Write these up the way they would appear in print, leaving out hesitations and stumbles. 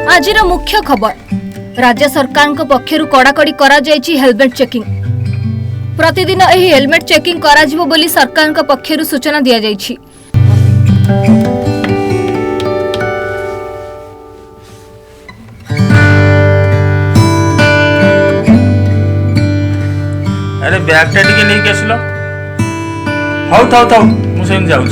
आजिर मुख्य खबर राज्य सरकार पक्षर कड़ाकड़ी करा जायछि हेलमेट चेकिंग। प्रतिदिन एही हेलमेट चेकिंग करा जिवो बोली सरकार पक्षर सूचना दिया जायछि। अरे बैगटा टिके नहीं आसिल हाउ थाउ थाउ मुझे जाऊँ।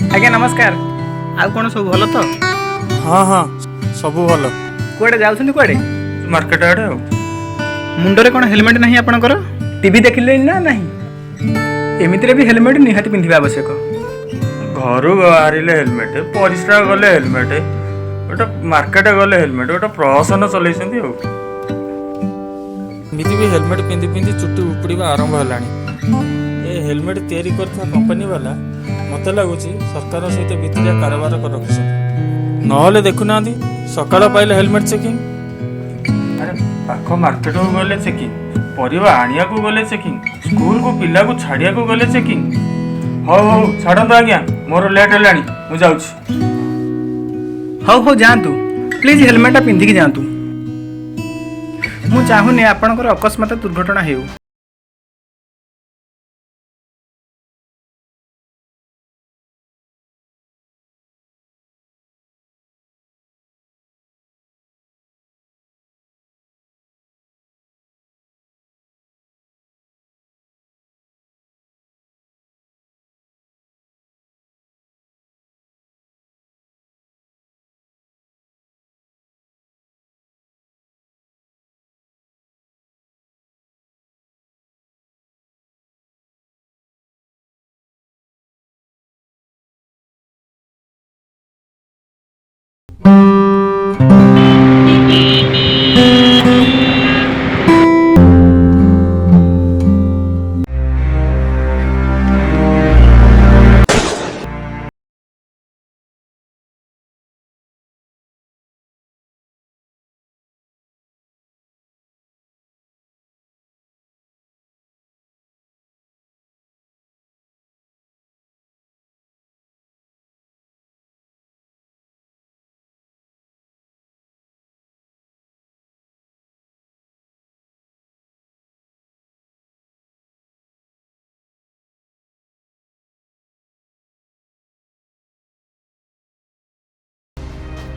आज्ञा नमस्कार। आउ कौन सब भल तो? हाँ हाँ सबू भल। कुआडे जाउछन्ती कुआडे? मार्केट आड़े आ। मुंडरे कौन हेलमेट नहीं आपणकर? टीवी देखिले ना नहीं? एमितिरे भी हेलमेट निहाती पिंधिबा आवश्यक। घर बाहर हेलमेट परिश्रा गले हेलमेट गोटे मार्केट गले हेलमेट गोटे प्रहसन चलती एमती भी हेलमेट पिंधि पिंधि चुटी उपड़ा आरंभ है। हेलमेट तैयारी करता कंपनी वाला मत लगुच सरकार सहित भितरिया कारोबार कर रखिछन। नहले देखुना सकाळ पाइले हेलमेट चेकिंग। अरे पाख मार्केट को गले चेकिंग, परिवा आनिया को गले चेकिंग, स्कूल को पिला को छाड़िया को गले चेकिंग। हौ हौ छाड़ନ୍ତୁ आज्ञा मोर लेट हेलानी मु जाउछि। हौ हौ जातु प्लीज हेलमेट पिंधिकी जातु। मु चाहुनी आपणकर अकस्मात दुर्घटना हेउ।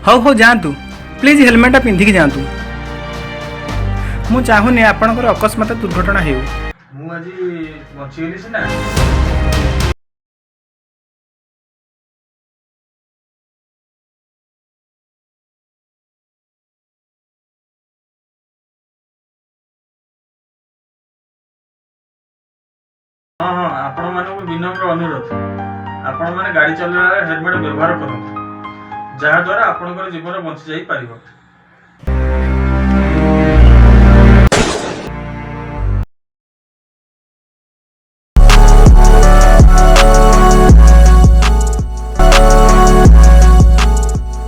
हौ हौ जातु प्लीज हेलमेट पिंधिकी जातु। मु चाहुनी आपणकर अकस्मात दुर्घटना हेउ। मु आज बचिगली सिना। हाँ हाँ आपण मानक विनम्र अनुरोध आपण माने गाड़ी चलाइला हेलमेट व्यवहार करନ୍ତୁ, जहा द्वारा आपणकर जीवन बंची जाई पारिबो।